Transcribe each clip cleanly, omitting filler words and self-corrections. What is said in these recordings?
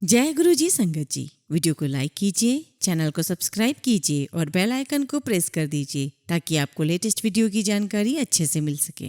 जय गुरु जी संगत जी। वीडियो को लाइक कीजिए, चैनल को सब्सक्राइब कीजिए और बेल आइकन को प्रेस कर दीजिए ताकि आपको लेटेस्ट वीडियो की जानकारी अच्छे से मिल सके।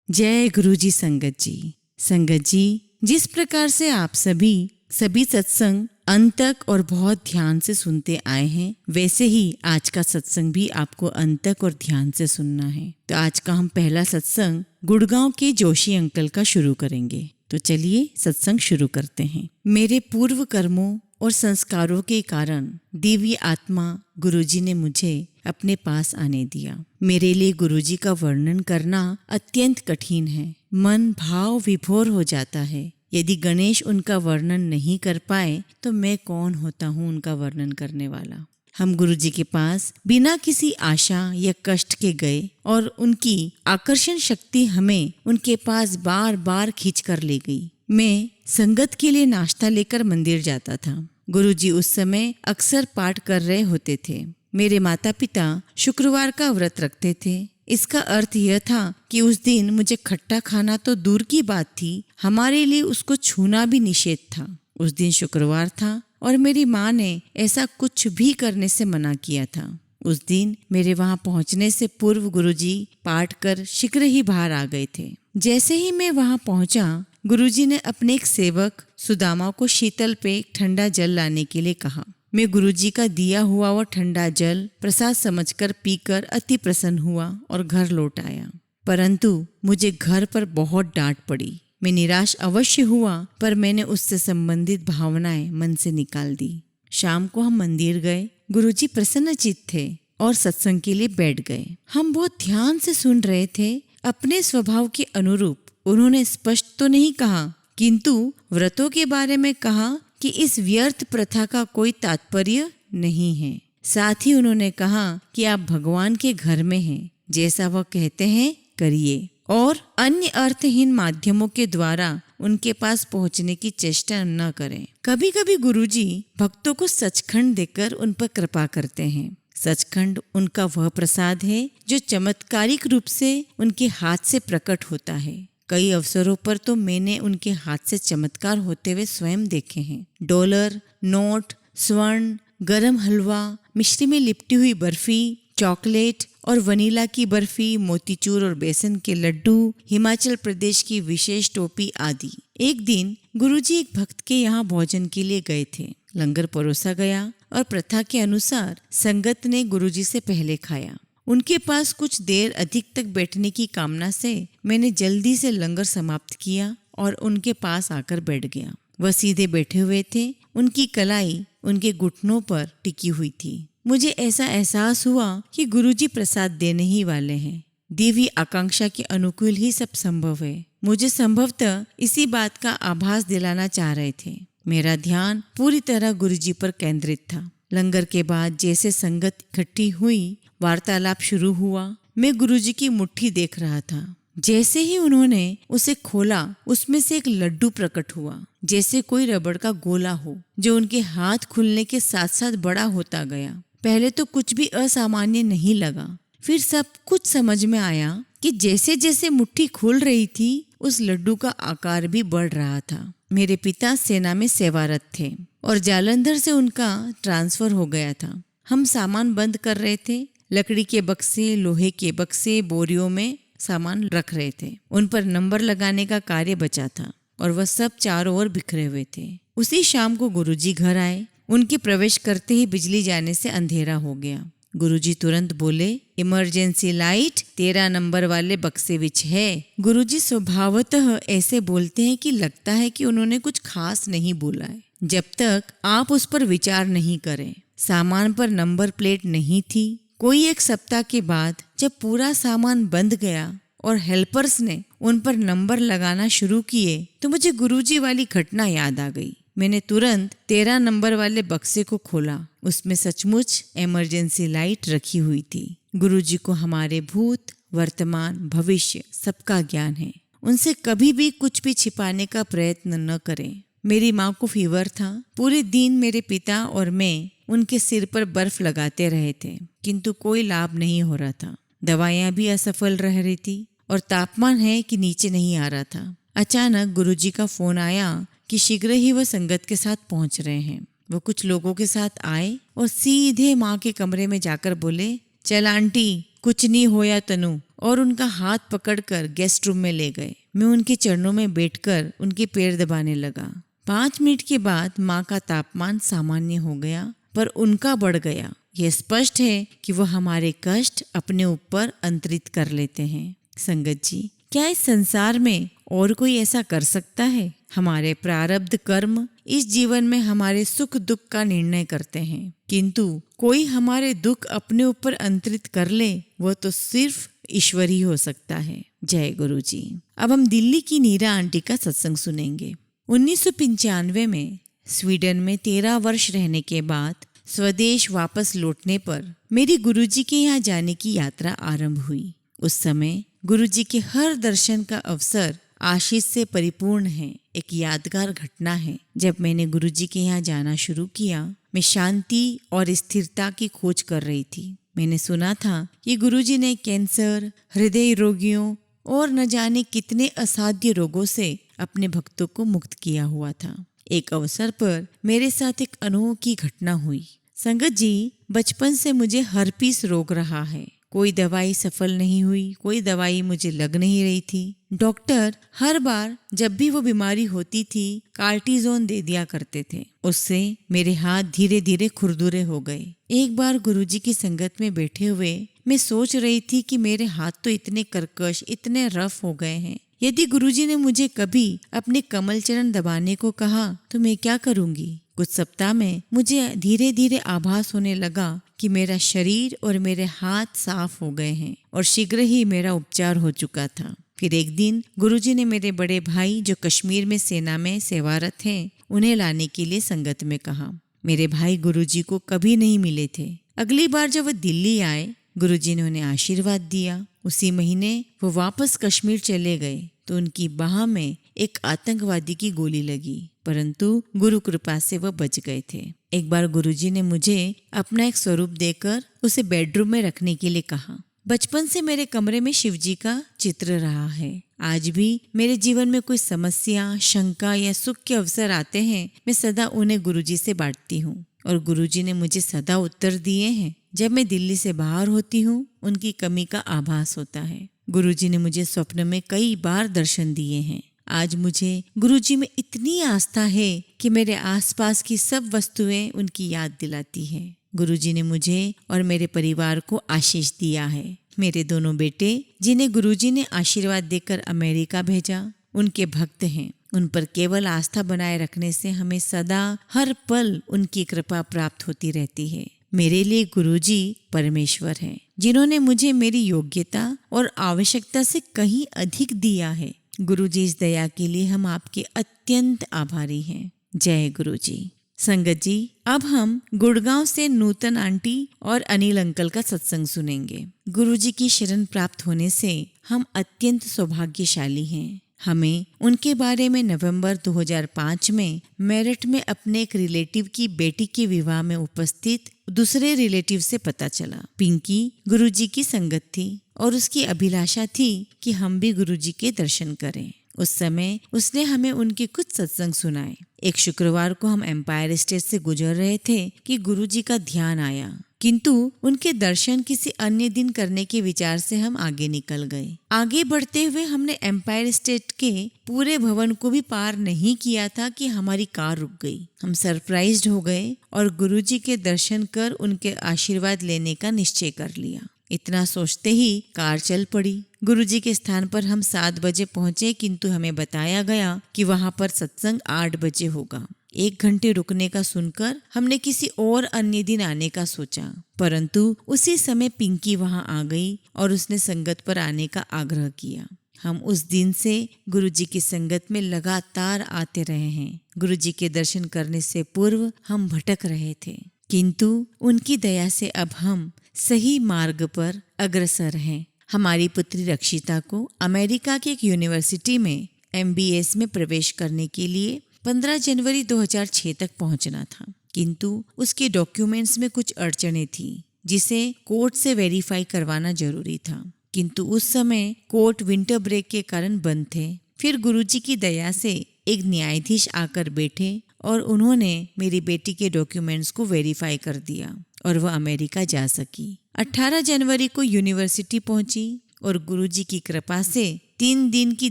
जय गुरु जी संगत जी। संगत जी, जिस प्रकार से आप सभी सत्संग अंत तक और बहुत ध्यान से सुनते आए हैं, वैसे ही आज का सत्संग भी आपको अंत तक और ध्यान से सुनना है। तो आज का हम पहला सत्संग गुड़गांव के जोशी अंकल का शुरू करेंगे। तो चलिए सत्संग शुरू करते हैं। मेरे पूर्व कर्मों और संस्कारों के कारण दिव्य आत्मा गुरुजी ने मुझे अपने पास आने दिया। मेरे लिए गुरुजी का वर्णन करना अत्यंत कठिन है। मन भाव विभोर हो जाता है। यदि गणेश उनका वर्णन नहीं कर पाए तो मैं कौन होता हूँ उनका वर्णन करने वाला। हम गुरुजी के पास बिना किसी आशा या कष्ट के गए और उनकी आकर्षण शक्ति हमें उनके पास बार बार खींच कर ले गई। मैं संगत के लिए नाश्ता लेकर मंदिर जाता था। गुरुजी उस समय अक्सर पाठ कर रहे होते थे। मेरे माता पिता शुक्रवार का व्रत रखते थे। इसका अर्थ यह था कि उस दिन मुझे खट्टा खाना तो दूर की बात थी, हमारे लिए उसको छूना भी निषेध था। उस दिन शुक्रवार था और मेरी माँ ने ऐसा कुछ भी करने से मना किया था। उस दिन मेरे वहाँ पहुँचने से पूर्व गुरुजी पाठ कर शीघ्र ही बाहर आ गए थे। जैसे ही मैं वहाँ पहुँचा, गुरुजी ने अपने एक सेवक सुदामा को शीतल पे ठंडा जल लाने के लिए कहा। मैं गुरुजी का दिया हुआ वो ठंडा जल प्रसाद समझकर पीकर अति प्रसन्न हुआ और घर लौट आया। परंतु मुझे घर पर बहुत डांट पड़ी। मैं निराश अवश्य हुआ, पर मैंने उससे संबंधित भावनाएं मन से निकाल दी। शाम को हम मंदिर गए। गुरुजी प्रसन्नचित्त थे और सत्संग के लिए बैठ गए। हम बहुत ध्यान से सुन रहे थे। अपने स्वभाव के अनुरूप उन्होंने स्पष्ट तो नहीं कहा, किंतु व्रतों के बारे में कहा कि इस व्यर्थ प्रथा का कोई तात्पर्य नहीं है। साथ ही उन्होंने कहा कि आप भगवान के घर में हैं, जैसा वह कहते हैं करिए और अन्य अर्थहीन माध्यमों के द्वारा उनके पास पहुंचने की चेष्टा न करें। कभी कभी गुरुजी भक्तों को सचखंड देकर उन पर कृपा करते हैं। सचखंड उनका वह प्रसाद है जो चमत्कारिक रूप से उनके हाथ से प्रकट होता है। कई अवसरों पर तो मैंने उनके हाथ से चमत्कार होते हुए स्वयं देखे हैं। डॉलर, नोट, स्वर्ण, गरम हलवा, मिश्री में लिपटी हुई बर्फी, चॉकलेट और वनीला की बर्फी, मोतीचूर और बेसन के लड्डू, हिमाचल प्रदेश की विशेष टोपी आदि। एक दिन गुरुजी एक भक्त के यहाँ भोजन के लिए गए थे। लंगर परोसा गया और प्रथा के अनुसार संगत ने गुरुजी से पहले खाया। उनके पास कुछ देर अधिक तक बैठने की कामना से मैंने जल्दी से लंगर समाप्त किया और उनके पास आकर बैठ गया। वह सीधे बैठे हुए थे। उनकी कलाई उनके घुटनों पर टिकी हुई थी। मुझे ऐसा एहसास हुआ कि गुरुजी प्रसाद देने ही वाले हैं। दिव्य आकांक्षा के अनुकूल ही सब संभव है। मुझे संभवतः इसी बात का आभास दिलाना चाह रहे थे। मेरा ध्यान पूरी तरह गुरुजी पर केंद्रित था। लंगर के बाद जैसे संगत इकट्ठी हुई, वार्तालाप शुरू हुआ। मैं गुरुजी की मुट्ठी देख रहा था। जैसे ही उन्होंने उसे खोला, उसमें से एक लड्डू प्रकट हुआ, जैसे कोई रबड़ का गोला हो, जो उनके हाथ खुलने के साथ साथ बड़ा होता गया। पहले तो कुछ भी असामान्य नहीं लगा, फिर सब कुछ समझ में आया कि जैसे जैसे मुट्ठी खुल रही थी, उस लड्डू का आकार भी बढ़ रहा था। मेरे पिता सेना में सेवारत थे और जालंधर से उनका ट्रांसफर हो गया था। हम सामान बंद कर रहे थे। लकड़ी के बक्से, लोहे के बक्से, बोरियों में सामान रख रहे थे। उन पर नंबर लगाने का कार्य बचा था और वह सब चारों ओर बिखरे हुए थे। उसी शाम को गुरुजी घर आए। उनके प्रवेश करते ही बिजली जाने से अंधेरा हो गया। गुरुजी तुरंत बोले, इमरजेंसी लाइट 13 नंबर वाले बक्से विच है। गुरुजी स्वभावतः ऐसे बोलते हैं कि लगता है कि उन्होंने कुछ खास नहीं बोला है, जब तक आप उस पर विचार नहीं करें। सामान पर नंबर प्लेट नहीं थी। कोई एक सप्ताह के बाद जब पूरा सामान बंद गया और हेल्पर्स ने उन पर नंबर लगाना शुरू किए, तो मुझे गुरुजी वाली घटना याद आ गई। मैंने तुरंत 13 नंबर वाले बक्से को खोला। उसमें सचमुच इमरजेंसी लाइट रखी हुई थी। गुरुजी को हमारे भूत, वर्तमान, भविष्य सबका ज्ञान है। उनसे कभी भी कुछ भी छिपाने का प्रयत्न न करें। मेरी माँ को फीवर था। पूरे दिन मेरे पिता और मैं उनके सिर पर बर्फ लगाते रहे थे, किंतु कोई लाभ नहीं हो रहा था। दवाइयाँ भी असफल रह रही थी और तापमान है कि नीचे नहीं आ रहा था। अचानक गुरुजी का फोन आया कि शीघ्र ही वह संगत के साथ पहुंच रहे हैं। वो कुछ लोगों के साथ आए और सीधे माँ के कमरे में जाकर बोले, चल आंटी, कुछ नहीं होया तनु, और उनका हाथ पकड़कर गेस्ट रूम में ले गए। मैं उनके चरणों में बैठकर उनके पैर दबाने लगा। 5 मिनट के बाद माँ का तापमान सामान्य हो गया, पर उनका बढ़ गया। यह स्पष्ट है कि वह हमारे कष्ट अपने ऊपर अंतरित कर लेते हैं। संगत जी, क्या इस संसार में और कोई ऐसा कर सकता है? हमारे प्रारब्ध कर्म इस जीवन में हमारे सुख दुख का निर्णय करते हैं, किंतु कोई हमारे दुख अपने ऊपर अंतरित कर ले, वह तो सिर्फ ईश्वर ही हो सकता है। जय गुरु जी। अब हम दिल्ली की नीरा आंटी का सत्संग सुनेंगे। 1995 में स्वीडन में 13 वर्ष रहने के बाद स्वदेश वापस लौटने पर मेरी गुरुजी के यहाँ जाने की यात्रा आरंभ हुई। उस समय गुरुजी के हर दर्शन का अवसर आशीष से परिपूर्ण है। एक यादगार घटना है। जब मैंने गुरुजी के यहाँ जाना शुरू किया, मैं शांति और स्थिरता की खोज कर रही थी। मैंने सुना था कि गुरुजी ने कैंसर, हृदय रोगियों और न जाने कितने असाध्य रोगों से अपने भक्तों को मुक्त किया हुआ था। एक अवसर पर मेरे साथ एक अनोखी घटना हुई। संगत जी, बचपन से मुझे हर्पीस रोग रहा है। कोई दवाई सफल नहीं हुई, कोई दवाई मुझे लग नहीं रही थी। डॉक्टर हर बार जब भी वो बीमारी होती थी, कार्टिजोन दे दिया करते थे। उससे मेरे हाथ धीरे धीरे खुरदुरे हो गए। एक बार गुरुजी की संगत में बैठे हुए मैं सोच रही थी कि मेरे हाथ तो इतने कर्कश, इतने रफ हो गए हैं। यदि गुरुजी ने मुझे कभी अपने कमल चरण दबाने को कहा तो मैं क्या करूंगी? कुछ सप्ताह में मुझे धीरे धीरे आभास होने लगा कि मेरा शरीर और मेरे हाथ साफ हो गए हैं और शीघ्र ही मेरा उपचार हो चुका था। फिर एक दिन गुरुजी ने मेरे बड़े भाई, जो कश्मीर में सेना में सेवारत हैं, उन्हें लाने के लिए संगत में कहा। मेरे भाई गुरुजी को कभी नहीं मिले थे। अगली बार जब वो दिल्ली आए, गुरुजी ने उन्हें आशीर्वाद दिया। उसी महीने वो वापस कश्मीर चले गए तो उनकी बाह में एक आतंकवादी की गोली लगी, परंतु गुरु कृपा से वह बच गए थे। एक बार गुरुजी ने मुझे अपना एक स्वरूप देकर उसे बेडरूम में रखने के लिए कहा। बचपन से मेरे कमरे में शिवजी का चित्र रहा है। आज भी मेरे जीवन में कोई समस्या, शंका या सुख के अवसर आते हैं, मैं सदा उन्हें गुरुजी से बांटती हूँ और गुरुजी ने मुझे सदा उत्तर दिए हैं। जब मैं दिल्ली से बाहर होती हूँ, उनकी कमी का आभास होता है। गुरुजी ने मुझे स्वप्न में कई बार दर्शन दिए हैं। आज मुझे गुरुजी में इतनी आस्था है कि मेरे आसपास की सब वस्तुएं उनकी याद दिलाती है। गुरुजी ने मुझे और मेरे परिवार को आशीष दिया है। मेरे दोनों बेटे, जिन्हें गुरुजी ने आशीर्वाद देकर अमेरिका भेजा, उनके भक्त हैं। उन पर केवल आस्था बनाए रखने से हमें सदा हर पल उनकी कृपा प्राप्त होती रहती है। मेरे लिए गुरुजी परमेश्वर हैं, जिन्होंने मुझे मेरी योग्यता और आवश्यकता से कहीं अधिक दिया है। गुरुजी, इस दया के लिए हम आपके अत्यंत आभारी हैं। जय गुरुजी। संगत जी, अब हम गुड़गांव से नूतन आंटी और अनिल अंकल का सत्संग सुनेंगे। गुरुजी की शरण प्राप्त होने से हम अत्यंत सौभाग्यशाली हैं। हमें उनके बारे में नवंबर 2005 में मेरठ में अपने एक रिलेटिव की बेटी के विवाह में उपस्थित दूसरे रिलेटिव से पता चला। पिंकी गुरुजी की संगत थी और उसकी अभिलाषा थी कि हम भी गुरुजी के दर्शन करें। उस समय उसने हमें उनके कुछ सत्संग सुनाए। एक शुक्रवार को हम एम्पायर स्टेट से गुजर रहे थे कि गुरुजी का ध्यान आया, किंतु उनके दर्शन किसी अन्य दिन करने के विचार से हम आगे निकल गए। आगे बढ़ते हुए हमने एम्पायर स्टेट के पूरे भवन को भी पार नहीं किया था कि हमारी कार रुक गई। हम सरप्राइज्ड हो गए और गुरुजी के दर्शन कर उनके आशीर्वाद लेने का निश्चय कर लिया। इतना सोचते ही कार चल पड़ी। गुरुजी के स्थान पर हम 7 बजे पहुंचे, किंतु हमें बताया गया कि वहां पर सत्संग 8 बजे होगा। 1 घंटे रुकने का सुनकर हमने किसी और अन्य दिन आने का सोचा, परंतु उसी समय पिंकी वहां आ गई और उसने संगत पर आने का आग्रह किया। हम उस दिन से गुरुजी की संगत में लगातार आते रहे हैं। गुरुजी के दर्शन करने से पूर्व हम भटक रहे थे, किंतु उनकी दया से अब हम सही मार्ग पर अग्रसर हैं। हमारी पुत्री रक्षिता को अमेरिका की एक यूनिवर्सिटी में MBS में प्रवेश करने के लिए 15 जनवरी 2006 तक पहुंचना था, किंतु उसके डॉक्यूमेंट्स में कुछ अड़चनें थी, जिसे कोर्ट से वेरीफाई करवाना जरूरी था, किंतु उस समय कोर्ट विंटर ब्रेक के कारण बंद थे। फिर गुरुजी की दया से एक न्यायाधीश आकर बैठे और उन्होंने मेरी बेटी के डॉक्यूमेंट्स को वेरीफाई कर दिया और वह अमेरिका जा सकी। 18 जनवरी को यूनिवर्सिटी पहुंची और गुरुजी की कृपा से 3 दिन की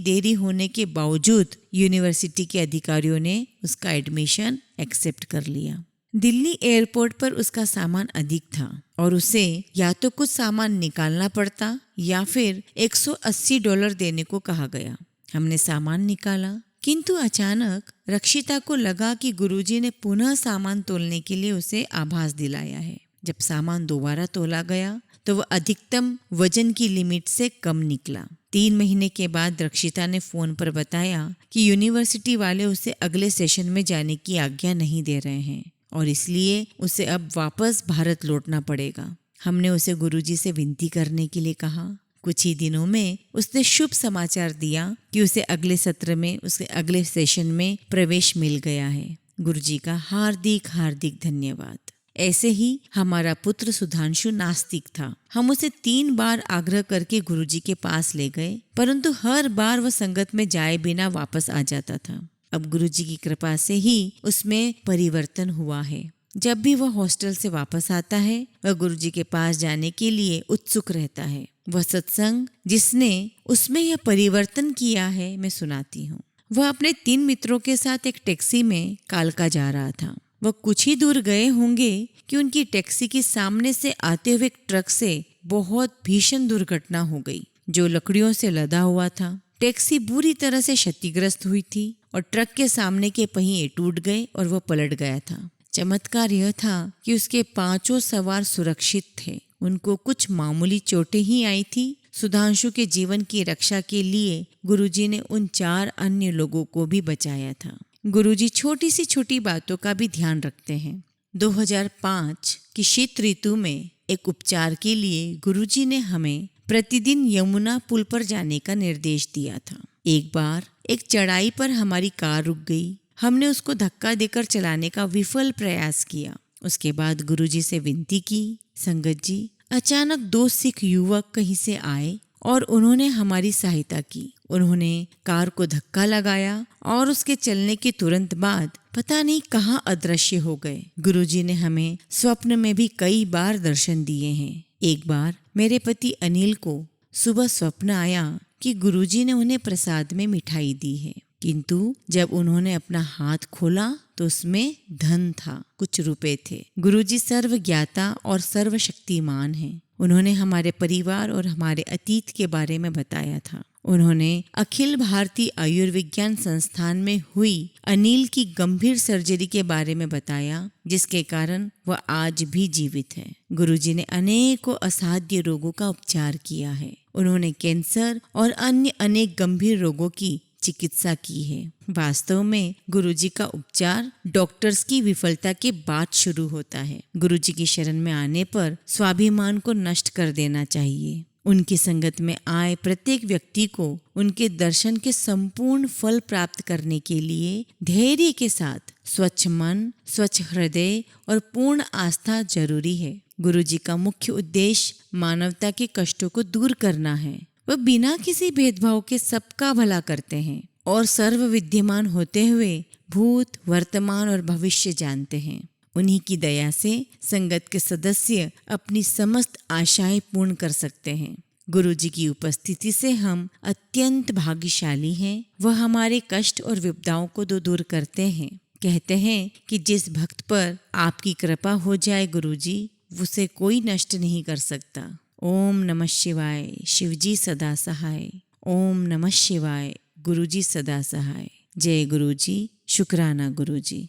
देरी होने के बावजूद यूनिवर्सिटी के अधिकारियों ने उसका एडमिशन एक्सेप्ट कर लिया। दिल्ली एयरपोर्ट पर उसका सामान अधिक था और उसे या तो कुछ सामान निकालना पड़ता या फिर $180 देने को कहा गया। हमने सामान निकाला, किंतु अचानक रक्षिता को लगा कि गुरुजी ने पुनः सामान तोलने के लिए उसे आभास दिलाया है। जब सामान दोबारा तोला गया तो वह अधिकतम वजन की लिमिट से कम निकला। 3 महीने के बाद रक्षिता ने फोन पर बताया कि यूनिवर्सिटी वाले उसे अगले सेशन में जाने की आज्ञा नहीं दे रहे हैं और इसलिए उसे अब वापस भारत लौटना पड़ेगा। हमने उसे गुरुजी से विनती करने के लिए कहा। कुछ ही दिनों में उसने शुभ समाचार दिया कि उसे अगले सत्र में उसके अगले सेशन में प्रवेश मिल गया है। गुरुजी का हार्दिक हार्दिक धन्यवाद। ऐसे ही हमारा पुत्र सुधांशु नास्तिक था। हम उसे 3 बार आग्रह करके गुरुजी के पास ले गए, परंतु हर बार वह संगत में जाए बिना वापस आ जाता था। अब गुरुजी की कृपा से ही उसमें परिवर्तन हुआ है। जब भी वह हॉस्टल से वापस आता है वह गुरुजी के पास जाने के लिए उत्सुक रहता है। वह सत्संग जिसने उसमें यह परिवर्तन किया है मैं सुनाती हूँ। वह अपने 3 मित्रों के साथ एक टैक्सी में कालका जा रहा था। वह कुछ ही दूर गए होंगे कि उनकी टैक्सी के सामने से आते हुए एक ट्रक से बहुत भीषण दुर्घटना हो गई जो लकड़ियों से लदा हुआ था। टैक्सी बुरी तरह से क्षतिग्रस्त हुई थी और ट्रक के सामने के पहिए टूट गए और वह पलट गया था। चमत्कार यह था कि उसके 5 सवार सुरक्षित थे। उनको कुछ मामूली चोटें ही आई थी। सुधांशु के जीवन की रक्षा के लिए गुरुजी ने उन 4 अन्य लोगों को भी बचाया था। गुरुजी छोटी सी छोटी बातों का भी ध्यान रखते हैं। 2005 की शीत ऋतु में एक उपचार के लिए गुरुजी ने हमें प्रतिदिन यमुना पुल पर जाने का निर्देश दिया था। एक बार एक चढ़ाई पर हमारी कार रुक गई। हमने उसको धक्का देकर चलाने का विफल प्रयास किया। उसके बाद गुरुजी से विनती की, संगत जी, अचानक 2 सिख युवक कहीं से आए और उन्होंने हमारी सहायता की। उन्होंने कार को धक्का लगाया और उसके चलने के तुरंत बाद पता नहीं कहाँ अदृश्य हो गए। गुरुजी ने हमें स्वप्न में भी कई बार दर्शन दिए हैं। एक बार मेरे पति अनिल को सुबह स्वप्न आया कि गुरुजी ने उन्हें प्रसाद में मिठाई दी है, किंतु जब उन्होंने अपना हाथ खोला तो उसमें धन था, कुछ रुपए थे। गुरुजी सर्वज्ञाता और सर्वशक्तिमान हैं। उन्होंने हमारे परिवार और हमारे अतीत के बारे में बताया था। उन्होंने अखिल भारतीय आयुर्विज्ञान संस्थान में हुई अनिल की गंभीर सर्जरी के बारे में बताया, जिसके कारण वह आज भी जीवित है। गुरुजी ने अनेकों असाध्य रोगों का उपचार किया है। उन्होंने कैंसर और अन्य अनेक गंभीर रोगों की चिकित्सा की है। वास्तव में गुरुजी का उपचार डॉक्टर्स की विफलता के बाद शुरू होता है। गुरुजी की शरण में आने पर स्वाभिमान को नष्ट कर देना चाहिए। उनकी संगत में आए प्रत्येक व्यक्ति को उनके दर्शन के संपूर्ण फल प्राप्त करने के लिए धैर्य के साथ स्वच्छ मन, स्वच्छ हृदय और पूर्ण आस्था जरूरी है। गुरुजी का मुख्य उद्देश्य मानवता के कष्टों को दूर करना है। वह बिना किसी भेदभाव के सबका भला करते हैं और सर्व विद्यमान होते हुए भूत, वर्तमान और भविष्य जानते हैं। उन्हीं की दया से संगत के सदस्य अपनी समस्त आशाएं पूर्ण कर सकते हैं। गुरुजी की उपस्थिति से हम अत्यंत भाग्यशाली हैं। वह हमारे कष्ट और विपदाओं को दूर करते हैं। कहते हैं कि जिस भक्त पर आपकी कृपा हो जाए गुरुजी, उसे कोई नष्ट नहीं कर सकता। ओम नमः शिवाय। शिवजी सदा सहाय। ओम नमः शिवाय। गुरुजी सदा सहाय। जय गुरुजी। शुक्राना गुरुजी।